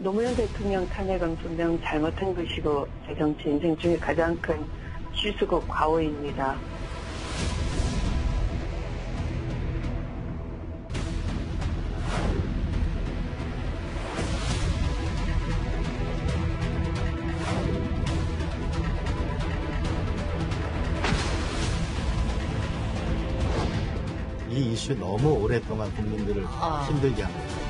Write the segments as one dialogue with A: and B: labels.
A: 노무현 대통령 탄핵은 분명 잘못한 것이고 제 정치 인생 중에 가장 큰 실수고 과오입니다.
B: 이 이슈 너무 오랫동안 국민들을 힘들게 합니다.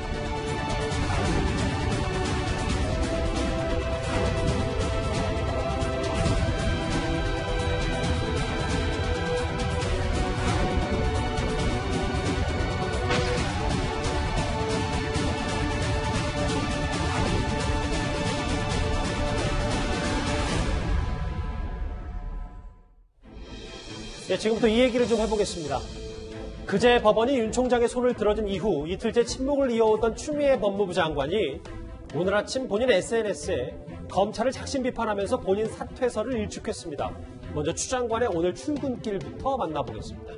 C: 네, 지금부터 이 얘기를 좀 해보겠습니다. 그제 법원이 윤 총장의 손을 들어준 이후 이틀째 침묵을 이어오던 추미애 법무부 장관이 오늘 아침 본인 SNS에 검찰을 작심 비판하면서 본인 사퇴서를 일축했습니다. 먼저 추 장관의 오늘 출근길부터 만나보겠습니다.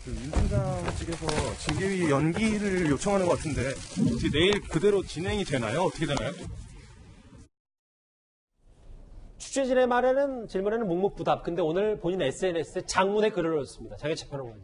D: 윤 총장 측에서 징계위 연기를 요청하는 것 같은데 혹시 내일 그대로 진행이 되나요? 어떻게 되나요?
C: 취재진의 질문에는 묵묵부답. 근데 오늘 본인 SNS에 장문의 글을 올렸습니다. 장혜철 평론가님.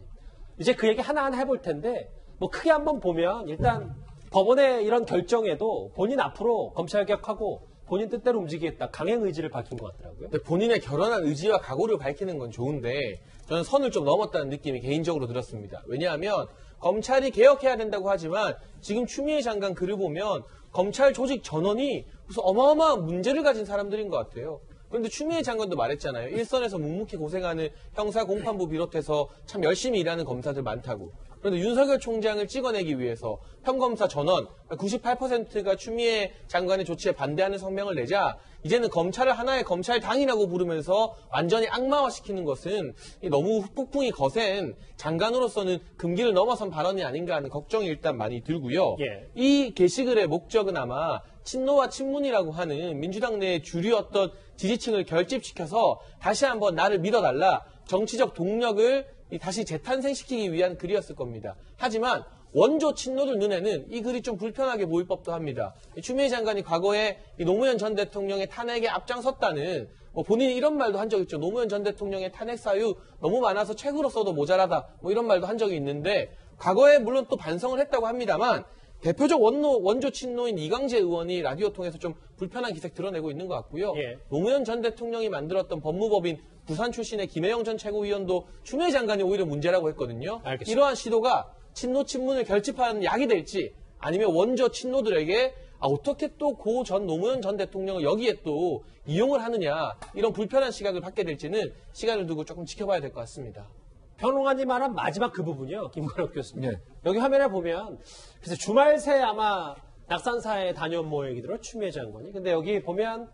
C: 이제 그 얘기 하나하나 해볼 텐데 뭐 크게 한번 보면 일단 법원의 이런 결정에도 본인 앞으로 검찰개혁하고 본인 뜻대로 움직이겠다. 강행 의지를 밝힌 것 같더라고요.
E: 본인의 결연한 의지와 각오를 밝히는 건 좋은데 저는 선을 좀 넘었다는 느낌이 개인적으로 들었습니다. 왜냐하면 검찰이 개혁해야 된다고 하지만 지금 추미애 장관 글을 보면 검찰 조직 전원이 무슨 어마어마한 문제를 가진 사람들인 것 같아요. 그런데 추미애 장관도 말했잖아요. 일선에서 묵묵히 고생하는 형사 공판부 비롯해서 참 열심히 일하는 검사들 많다고. 그런데 윤석열 총장을 찍어내기 위해서 평검사 전원 98%가 추미애 장관의 조치에 반대하는 성명을 내자 이제는 검찰을 하나의 검찰당이라고 부르면서 완전히 악마화시키는 것은 너무 폭풍이 거센 장관으로서는 금기를 넘어선 발언이 아닌가 하는 걱정이 일단 많이 들고요.
C: 예.
E: 이 게시글의 목적은 아마 친노와 친문이라고 하는 민주당 내의 주류였던 지지층을 결집시켜서 다시 한번 나를 믿어달라, 정치적 동력을 다시 재탄생시키기 위한 글이었을 겁니다. 하지만 원조 친노들 눈에는 이 글이 좀 불편하게 보일 법도 합니다. 추미애 장관이 과거에 노무현 전 대통령의 탄핵에 앞장섰다는 본인이 이런 말도 한 적 있죠. 노무현 전 대통령의 탄핵 사유 너무 많아서 책으로 써도 모자라다 이런 말도 한 적이 있는데 과거에 물론 또 반성을 했다고 합니다만 대표적 원조 친노인 이광재 의원이 라디오 통해서 좀 불편한 기색 드러내고 있는 것 같고요.
C: 예.
E: 노무현 전 대통령이 만들었던 법무법인 부산 출신의 김혜영 전 최고위원도 추미애 장관이 오히려 문제라고 했거든요.
C: 알겠습니다.
E: 이러한 시도가 친노 친문을 결집하는 약이 될지 아니면 원조 친노들에게 어떻게 또 고 전 노무현 전 대통령을 여기에 또 이용을 하느냐 이런 불편한 시각을 받게 될지는 시간을 두고 조금 지켜봐야 될 것 같습니다.
C: 평론가님 말한 마지막 그 부분이요. 김관옥 교수님.
E: 네.
C: 여기 화면에 보면 그래서 주말 새 아마 낙산사에 다녀온 모양이 들어 추미애 장관이. 근데 여기 보면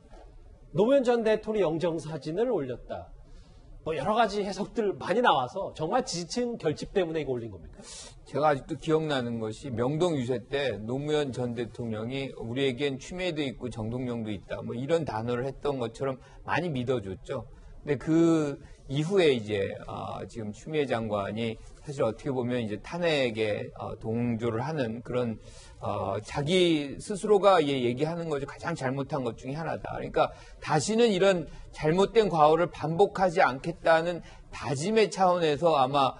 C: 노무현 전 대통령 영정사진을 올렸다. 여러 가지 해석들 많이 나와서 정말 지지층 결집 때문에 이거 올린 겁니까?
F: 제가 아직도 기억나는 것이 명동 유세 때 노무현 전 대통령이 우리에겐 추미애도 있고 정동영도 있다. 이런 단어를 했던 것처럼 많이 믿어줬죠. 근데 그 이후에 이제 지금 추미애 장관이 사실 어떻게 보면 이제 탄핵에 동조를 하는 그런 자기 스스로가 얘기하는 것이 가장 잘못한 것 중에 하나다. 그러니까 다시는 이런 잘못된 과오를 반복하지 않겠다는 다짐의 차원에서 아마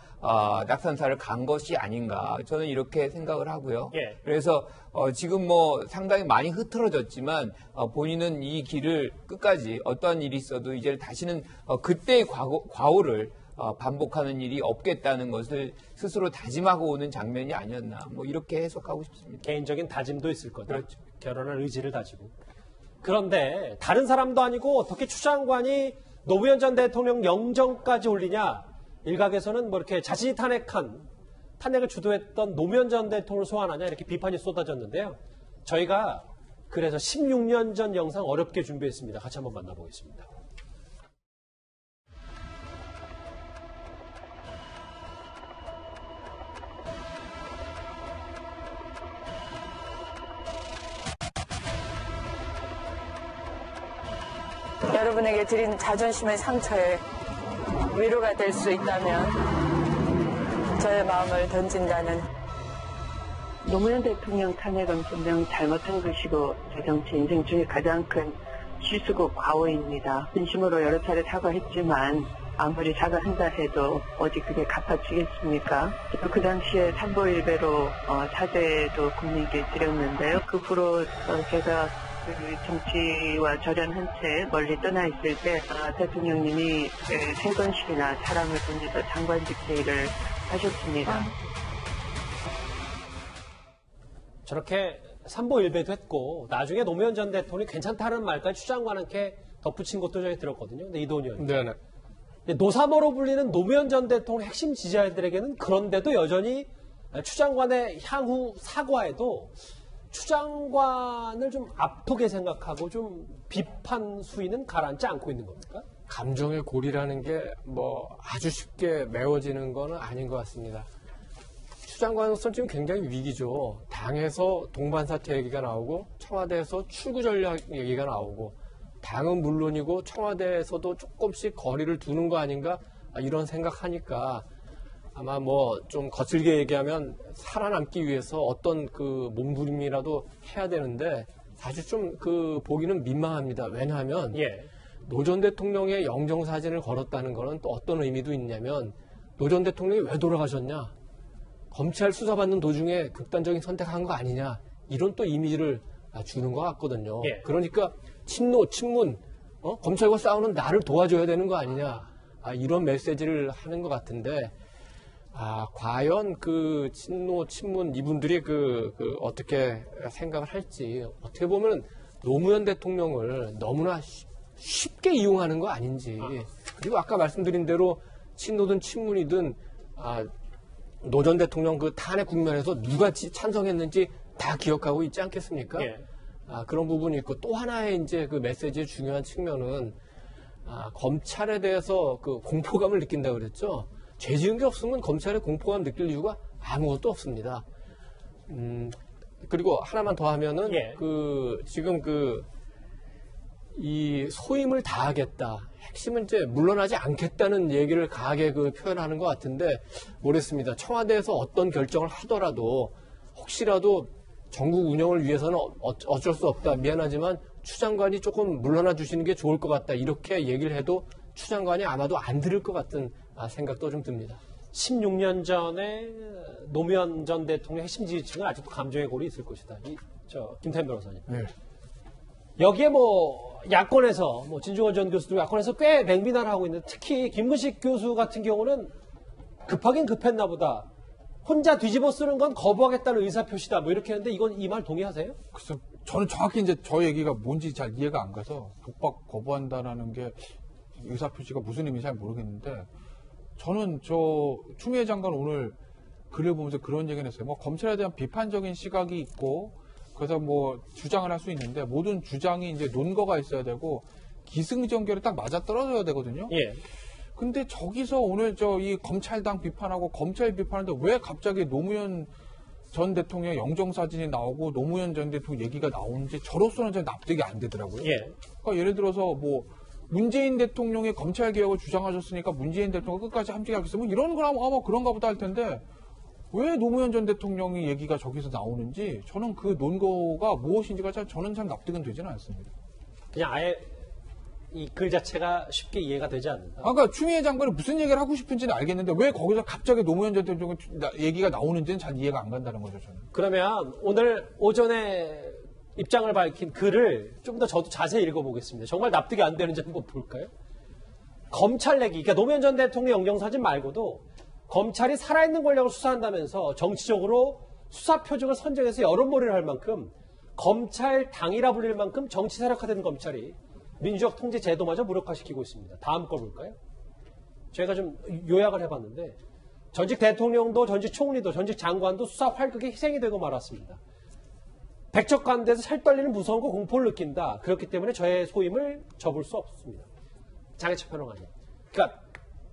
F: 낙산사를 간 것이 아닌가 저는 이렇게 생각을 하고요.
C: 예.
F: 그래서 지금 상당히 많이 흐트러졌지만 본인은 이 길을 끝까지 어떠한 일이 있어도 이제 다시는 그때의 과오를 반복하는 일이 없겠다는 것을 스스로 다짐하고 오는 장면이 아니었나 이렇게 해석하고 싶습니다.
C: 개인적인 다짐도 있을 거다.
F: 그렇죠.
C: 결혼한 의지를 다지고. 그런데 다른 사람도 아니고 어떻게 추 장관이 노무현 전 대통령 영정까지 올리냐. 일각에서는 이렇게 자신이 탄핵을 주도했던 노무현 전 대통령을 소환하냐 이렇게 비판이 쏟아졌는데요. 저희가 그래서 16년 전 영상 어렵게 준비했습니다. 같이 한번 만나보겠습니다.
A: 여러분에게 드린 자존심의 상처에 위로가 될 수 있다면 저의 마음을 던진다는 노무현 대통령 탄핵은 분명 잘못한 것이고 제 정치 인생 중에 가장 큰 실수고 과오입니다. 진심으로 여러 차례 사과했지만 아무리 사과한다 해도 어디 그게 갚아지겠습니까? 그 당시에 삼보일배로 사죄도 국민께 드렸는데요. 그 후로 제가 그 정치와 절연한 채 멀리 떠나 있을 때 대통령님이 3번씩이나 사람을 보내서 장관직 회의를 하셨습니다.
C: 저렇게 삼보일배도 했고 나중에 노무현 전 대통령이 괜찮다는 말까지 추장관 함께 덧붙인 것도 전에 들었거든요. 근데 이도훈 의원.
E: 네네.
C: 노사모로 불리는 노무현 전 대통령 핵심 지지자들에게는 그런데도 여전히 추 장관의 향후 사과에도 추 장관을 좀 아프게 생각하고 좀 비판 수위는 가라앉지 않고 있는 겁니까?
G: 감정의 골이라는 게 뭐 아주 쉽게 메워지는 거는 아닌 것 같습니다. 추 장관으로서는 지금 굉장히 위기죠. 당에서 동반사퇴 얘기가 나오고 청와대에서 출구 전략 얘기가 나오고 당은 물론이고 청와대에서도 조금씩 거리를 두는 거 아닌가 이런 생각하니까 아마 뭐 좀 거칠게 얘기하면 살아남기 위해서 어떤 그 몸부림이라도 해야 되는데 사실 좀 그 보기는 민망합니다. 왜냐하면 노 전 대통령의 영정사진을 걸었다는 거는 또 어떤 의미도 있냐면 노 전 대통령이 왜 돌아가셨냐? 검찰 수사받는 도중에 극단적인 선택한 거 아니냐? 이런 또 이미지를 주는 것 같거든요. 그러니까 친노, 친문, 검찰과 싸우는 나를 도와줘야 되는 거 아니냐? 이런 메시지를 하는 것 같은데 과연 그 친노, 친문 이분들이 어떻게 생각을 할지 어떻게 보면 노무현 대통령을 너무나 쉽게 이용하는 거 아닌지 그리고 아까 말씀드린 대로 친노든 친문이든 노 전 대통령 그 탄핵 국면에서 누가 찬성했는지 다 기억하고 있지 않겠습니까? 그런 부분이 있고 또 하나의 이제 그 메시지의 중요한 측면은 검찰에 대해서 그 공포감을 느낀다고 그랬죠. 죄 지은 게 없으면 검찰에 공포감 느낄 이유가 아무것도 없습니다. 그리고 하나만 더 하면은 지금 이 소임을 다하겠다. 핵심은 이제 물러나지 않겠다는 얘기를 강하게 표현하는 것 같은데 모르겠습니다. 청와대에서 어떤 결정을 하더라도 혹시라도 전국 운영을 위해서는 어쩔 수 없다. 미안하지만 추 장관이 조금 물러나 주시는 게 좋을 것 같다. 이렇게 얘기를 해도 추 장관이 아마도 안 들을 것 같은 생각도 좀 듭니다.
C: 16년 전에 노무현 전 대통령 핵심 지지층은 아직도 감정의 골이 있을 것이다. 김태현 변호사님. 여기에 야권에서 진중권 전 교수도 야권에서 꽤 맹비난을 하고 있는데 특히 김근식 교수 같은 경우는 급하긴 급했나 보다. 혼자 뒤집어 쓰는 건 거부하겠다는 의사표시다. 이렇게 했는데 이 말 동의하세요?
H: 글쎄, 저는 정확히 이제 저 얘기가 뭔지 잘 이해가 안 가서 독박 거부한다라는 게 의사표시가 무슨 의미인지 잘 모르겠는데 저는 추미애 장관 오늘 글을 보면서 그런 얘기를 했어요. 검찰에 대한 비판적인 시각이 있고 그래서 주장을 할 수 있는데 모든 주장이 이제 논거가 있어야 되고 기승전결에 딱 맞아떨어져야 되거든요. 근데 저기서 오늘 이 검찰당 비판하고 검찰 비판하는데 왜 갑자기 노무현 전 대통령 영정사진이 나오고 노무현 전 대통령 얘기가 나오는지 저로서는 잘 납득이 안 되더라고요. 그러니까 예를 들어서 문재인 대통령이 검찰 개혁을 주장하셨으니까 문재인 대통령 끝까지 함께하겠어요. 이런 거라면 아마 그런가 보다 할 텐데 왜 노무현 전 대통령의 얘기가 저기서 나오는지 저는 그 논거가 무엇인지가 저는 잘 납득은 되지는 않습니다.
C: 그냥 아예 이 글 자체가 쉽게 이해가 되지 않는다.
H: 그러니까 추미애 장관이 무슨 얘기를 하고 싶은지는 알겠는데 왜 거기서 갑자기 노무현 전 대통령 얘기가 나오는지는 잘 이해가 안 간다는 거죠. 저는.
C: 그러면 오늘 오전에 입장을 밝힌 글을 좀 더 저도 자세히 읽어보겠습니다. 정말 납득이 안 되는지 한번 볼까요? 검찰 내기, 그러니까 노무현 전 대통령 영정사진 말고도 검찰이 살아있는 권력을 수사한다면서 정치적으로 수사 표적을 선정해서 여론몰이를 할 만큼 검찰 당이라 불릴 만큼 정치 세력화된 검찰이 민주적 통제 제도마저 무력화시키고 있습니다. 다음 걸 볼까요? 제가 좀 요약을 해봤는데 전직 대통령도 전직 총리도 전직 장관도 수사 활극에 희생이 되고 말았습니다. 백척간대에서 살떨리는 무서운 거 공포를 느낀다. 그렇기 때문에 저의 소임을 접을 수 없습니다. 장해철 평론가님. 그러니까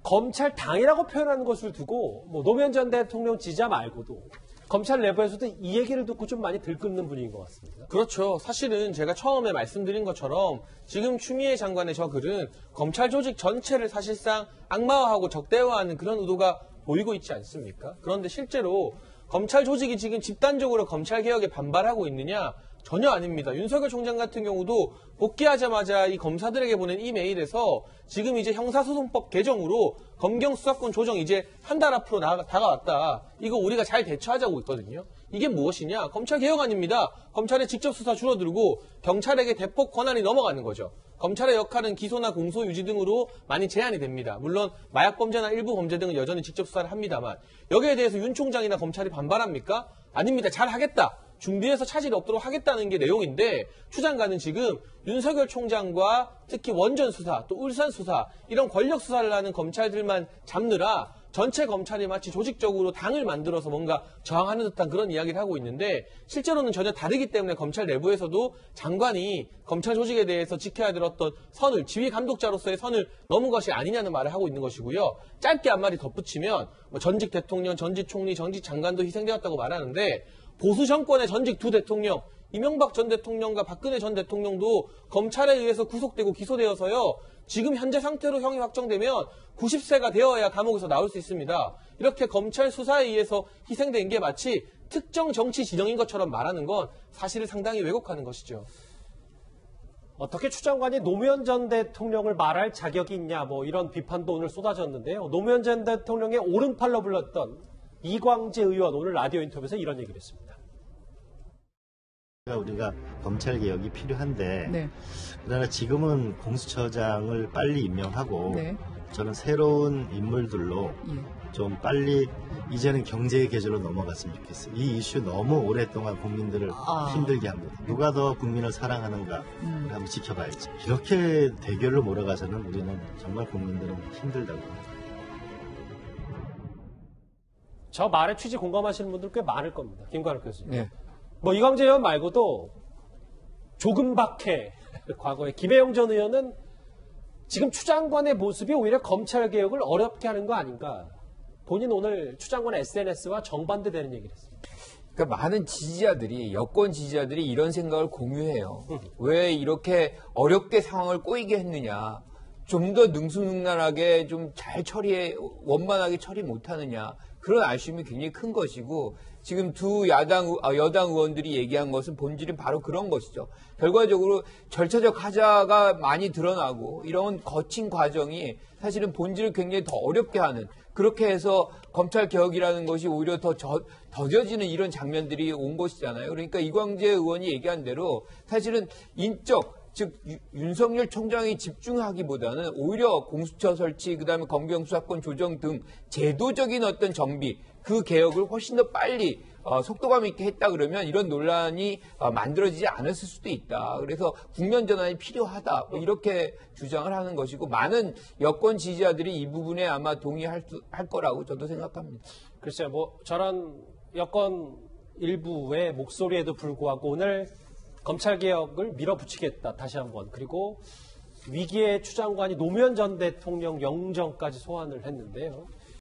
C: 검찰 당이라고 표현하는 것을 두고 노무현 전 대통령 지지자 말고도 검찰 내부에서도 이 얘기를 듣고 좀 많이 들끓는 분위기인 것 같습니다.
E: 그렇죠. 사실은 제가 처음에 말씀드린 것처럼 지금 추미애 장관의 저 글은 검찰 조직 전체를 사실상 악마화하고 적대화하는 그런 의도가 보이고 있지 않습니까? 그런데 실제로 검찰 조직이 지금 집단적으로 검찰 개혁에 반발하고 있느냐? 전혀 아닙니다. 윤석열 총장 같은 경우도 복귀하자마자 이 검사들에게 보낸 이메일에서 지금 이제 형사소송법 개정으로 검경 수사권 조정 이제 한 달 앞으로 다가왔다. 이거 우리가 잘 대처하자고 있거든요. 이게 무엇이냐? 검찰 개혁 아닙니다. 검찰의 직접 수사 줄어들고 경찰에게 대폭 권한이 넘어가는 거죠. 검찰의 역할은 기소나 공소 유지 등으로 많이 제한이 됩니다. 물론 마약 범죄나 일부 범죄 등은 여전히 직접 수사를 합니다만 여기에 대해서 윤 총장이나 검찰이 반발합니까? 아닙니다. 잘 하겠다. 준비해서 차질이 없도록 하겠다는 게 내용인데 추 장관은 지금 윤석열 총장과 특히 원전 수사 또 울산 수사 이런 권력 수사를 하는 검찰들만 잡느라 전체 검찰이 마치 조직적으로 당을 만들어서 뭔가 저항하는 듯한 그런 이야기를 하고 있는데 실제로는 전혀 다르기 때문에 검찰 내부에서도 장관이 검찰 조직에 대해서 지켜야 될 어떤 선을 지휘 감독자로서의 선을 넘은 것이 아니냐는 말을 하고 있는 것이고요. 짧게 한 마디 덧붙이면 뭐 전직 대통령, 전직 총리, 전직 장관도 희생되었다고 말하는데 보수 정권의 전직 두 대통령 이명박 전 대통령과 박근혜 전 대통령도 검찰에 의해서 구속되고 기소되어서요. 지금 현재 상태로 형이 확정되면 90세가 되어야 감옥에서 나올 수 있습니다. 이렇게 검찰 수사에 의해서 희생된 게 마치 특정 정치 진영인 것처럼 말하는 건 사실을 상당히 왜곡하는 것이죠.
C: 어떻게 추 장관이 노무현 전 대통령을 말할 자격이 있냐 뭐 이런 비판도 오늘 쏟아졌는데요. 노무현 전 대통령의 오른팔로 불렸던 이광재 의원 오늘 라디오 인터뷰에서 이런 얘기를 했습니다.
B: 우리가 검찰 개혁이 필요한데
I: 네.
B: 그러나 지금은 공수처장을 빨리 임명하고
I: 네.
B: 저는 새로운 인물들로 좀 빨리 이제는 경제의 계절로 넘어갔으면 좋겠어요. 이 이슈 너무 오랫동안 국민들을 힘들게 합니다. 누가 더 국민을 사랑하는가 한번 지켜봐야지. 이렇게 대결로 몰아가서는 우리는 정말 국민들은 힘들다고 합니다.
C: 저 말에 취지 공감하시는 분들 꽤 많을 겁니다. 김관욱 교수님.
F: 네.
C: 뭐 이광재 의원 말고도 조금밖에 과거에 김혜영 전 의원은 지금 추 장관의 모습이 오히려 검찰 개혁을 어렵게 하는 거 아닌가. 본인 오늘 추 장관의 SNS와 정반대되는 얘기를 했습니다.
F: 그러니까 많은 지지자들이 여권 지지자들이 이런 생각을 공유해요. 왜 이렇게 어렵게 상황을 꼬이게 했느냐. 좀 더 능수능란하게 좀 잘 원만하게 처리 못하느냐. 그런 아쉬움이 굉장히 큰 것이고 지금 두 여당 의원들이 얘기한 것은 본질은 바로 그런 것이죠. 결과적으로 절차적 하자가 많이 드러나고 이런 거친 과정이 사실은 본질을 굉장히 더 어렵게 하는 그렇게 해서 검찰 개혁이라는 것이 오히려 더 더뎌지는 이런 장면들이 온 것이잖아요. 그러니까 이광재 의원이 얘기한 대로 사실은 인적 즉 윤석열 총장이 집중하기보다는 오히려 공수처 설치, 그다음에 검경 수사권 조정 등 제도적인 어떤 정비, 그 개혁을 훨씬 더 빨리 속도감 있게 했다 그러면 이런 논란이 만들어지지 않았을 수도 있다. 그래서 국면 전환이 필요하다. 뭐 이렇게 주장을 하는 것이고 많은 여권 지지자들이 이 부분에 아마 동의할 거라고 저도 생각합니다.
C: 글쎄요, 뭐 저런 여권 일부의 목소리에도 불구하고 오늘 검찰개혁을 밀어붙이겠다, 다시 한번. 그리고 위기의 추 장관이 노무현 전 대통령 영정까지 소환을 했는데요.